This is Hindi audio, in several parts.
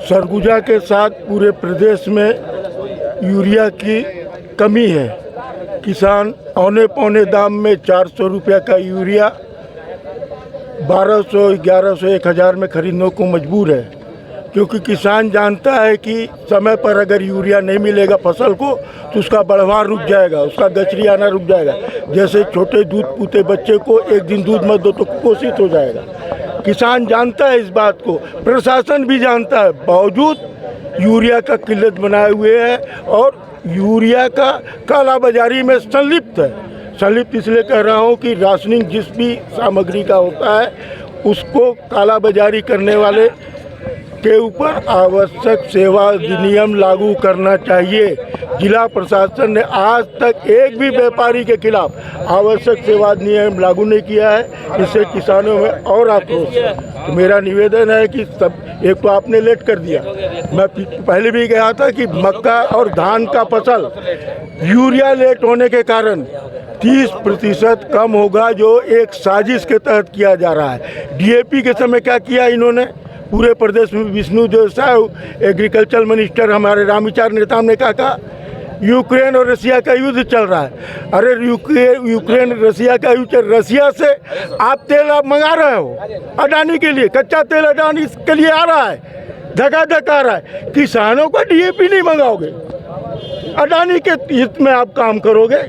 सरगुजा के साथ पूरे प्रदेश में यूरिया की कमी है। किसान औने पौने दाम में 400 रुपये का यूरिया 1200, 1100, 1000 में खरीदने को मजबूर है, क्योंकि किसान जानता है कि समय पर अगर यूरिया नहीं मिलेगा फसल को तो उसका बढ़वार रुक जाएगा, उसका गचरी आना रुक जाएगा। जैसे छोटे दूध पूते बच्चे को एक दिन दूध मत दो तो कुपोषित हो जाएगा। किसान जानता है इस बात को, प्रशासन भी जानता है, बावजूद यूरिया का किल्लत बनाए हुए है और यूरिया का कालाबाजारी में संलिप्त है। संलिप्त इसलिए कह रहा हूँ कि राशनिंग जिस भी सामग्री का होता है उसको कालाबाजारी करने वाले के ऊपर आवश्यक सेवा अधिनियम लागू करना चाहिए। जिला प्रशासन ने आज तक एक भी व्यापारी के खिलाफ आवश्यक सेवा अधिनियम लागू नहीं किया है, इससे किसानों में और आक्रोश है। तो मेरा निवेदन है कि सब, एक तो आपने लेट कर दिया, मैं पहले भी कहा था कि मक्का और धान का फसल यूरिया लेट होने के कारण 30% कम होगा, जो एक साजिश के तहत किया जा रहा है। डीएपी के समय क्या किया इन्होंने, पूरे प्रदेश में विष्णुदेव साहब एग्रीकल्चर मिनिस्टर हमारे रामविचार नेताम ने कहा यूक्रेन और रसिया का युद्ध चल रहा है। अरे यूक्रेन रसिया का युद्ध, रसिया से आप तेल आप मंगा रहे हो अडानी के लिए, कच्चा तेल अडानी के लिए आ रहा है, धकाधक आ रहा है। किसानों का डीएपी नहीं मंगाओगे, अडानी के हित में आप काम करोगे।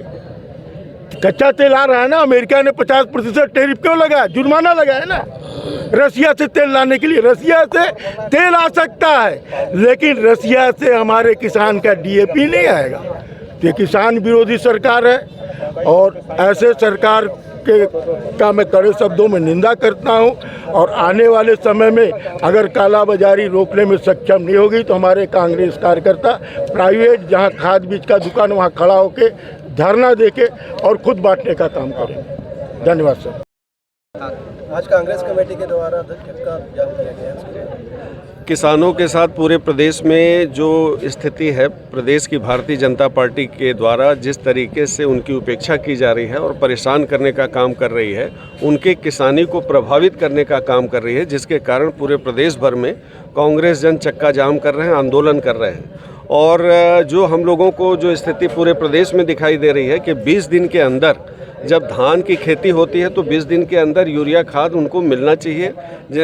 कच्चा तेल आ रहा है ना, अमेरिका ने 50% टैरिफ क्यों लगाया, जुर्माना लगाया ना रसिया से तेल लाने के लिए। रसिया से तेल आ सकता है लेकिन रसिया से हमारे किसान का डीएपी नहीं आएगा। ये किसान विरोधी सरकार है और ऐसे सरकार का मैं कड़े शब्दों में निंदा करता हूं। और आने वाले समय में अगर कालाबाजारी रोकने में सक्षम नहीं होगी तो हमारे कांग्रेस कार्यकर्ता प्राइवेट जहां खाद बीज का दुकान वहां खड़ा होकर धरना देके और खुद बांटने का काम करेंगे। धन्यवाद सर। आज कांग्रेस कमेटी के द्वारा अध्यक्ष का जारी किया गया है। किसानों के साथ पूरे प्रदेश में जो स्थिति है, प्रदेश की भारतीय जनता पार्टी के द्वारा जिस तरीके से उनकी उपेक्षा की जा रही है और परेशान करने का काम कर रही है, उनके किसानी को प्रभावित करने का काम कर रही है, जिसके कारण पूरे प्रदेश भर में कांग्रेस जन चक्का जाम कर रहे हैं, आंदोलन कर रहे हैं। और जो हम लोगों को जो स्थिति पूरे प्रदेश में दिखाई दे रही है कि 20 दिन के अंदर जब धान की खेती होती है तो 20 दिन के अंदर यूरिया खाद उनको मिलना चाहिए।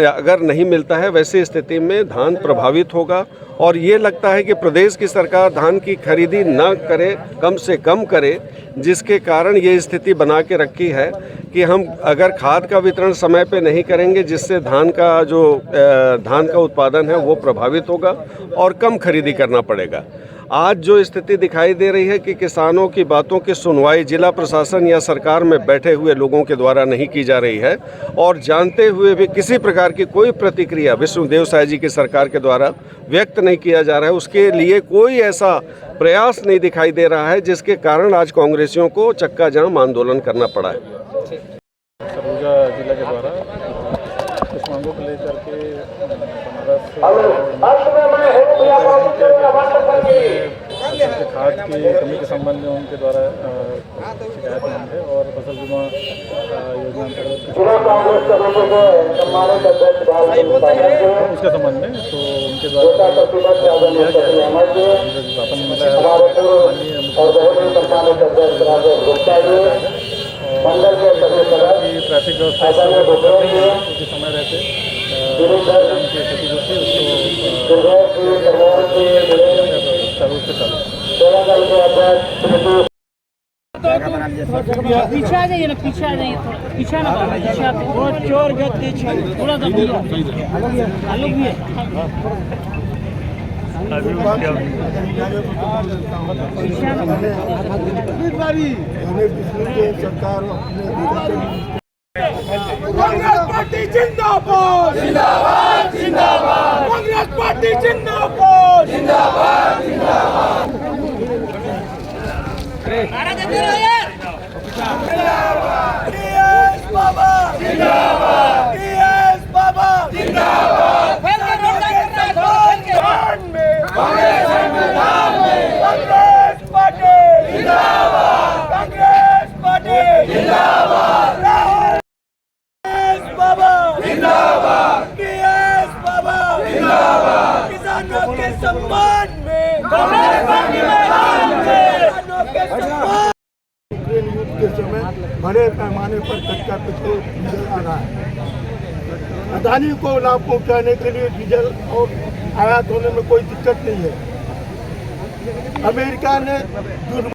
अगर नहीं मिलता है वैसी स्थिति में धान प्रभावित होगा। और ये लगता है कि प्रदेश की सरकार धान की खरीदी न करे, कम से कम करे, जिसके कारण ये स्थिति बना के रखी है कि हम अगर खाद का वितरण समय पे नहीं करेंगे, जिससे धान का उत्पादन है वो प्रभावित होगा और कम खरीदी करना पड़ेगा। आज जो स्थिति दिखाई दे रही है कि किसानों की बातों की सुनवाई जिला प्रशासन या सरकार में बैठे हुए लोगों के द्वारा नहीं की जा रही है और जानते हुए भी किसी प्रकार की कोई प्रतिक्रिया विष्णुदेव साय जी की सरकार के द्वारा व्यक्त नहीं किया जा रहा है, उसके लिए कोई ऐसा प्रयास नहीं दिखाई दे रहा है, जिसके कारण आज कांग्रेसियों को चक्का जाम आंदोलन करना पड़ा है। सरगुजा जिला के द्वारा कुछ मांगों को लेकर के खाद की कमी के संबंध में उनके द्वारा शिकायत मांग है और फसल बीमा योजना अंतर्गत उसके संबंध में तो उनके द्वारा ट्रैफिक व्यवस्था के समय रहते पीछे आ जाइए ना, पीछे आ जाइए, पीछे ना, पीछे आप चोर गति थोड़ा सा अलग भी है। कांग्रेस पार्टी जिंदाबाद, जिंदाबाद, जिंदाबाद। कांग्रेस पार्टी जिंदाबाद, जिंदाबाद, जिंदाबाद। बाबा जिंदाबाद, बाबा जिंदाबाद। कांग्रेस पार्टी जिंदाबाद, कांग्रेस पार्टी जिंदाबाद। बाबा जिंदाबाद, के सम्मान में कांग्रेस पार्टी मैदान में किसानों के सम्मान यूक्रेन युद्ध के समय बड़े पैमाने पर कच्चा पेट्रोल डीजल आ रहा है। अदानी को लाभ पहुंचाने के लिए डीजल और आयात होने में कोई दिक्कत नहीं है। अमेरिका ने जुर्म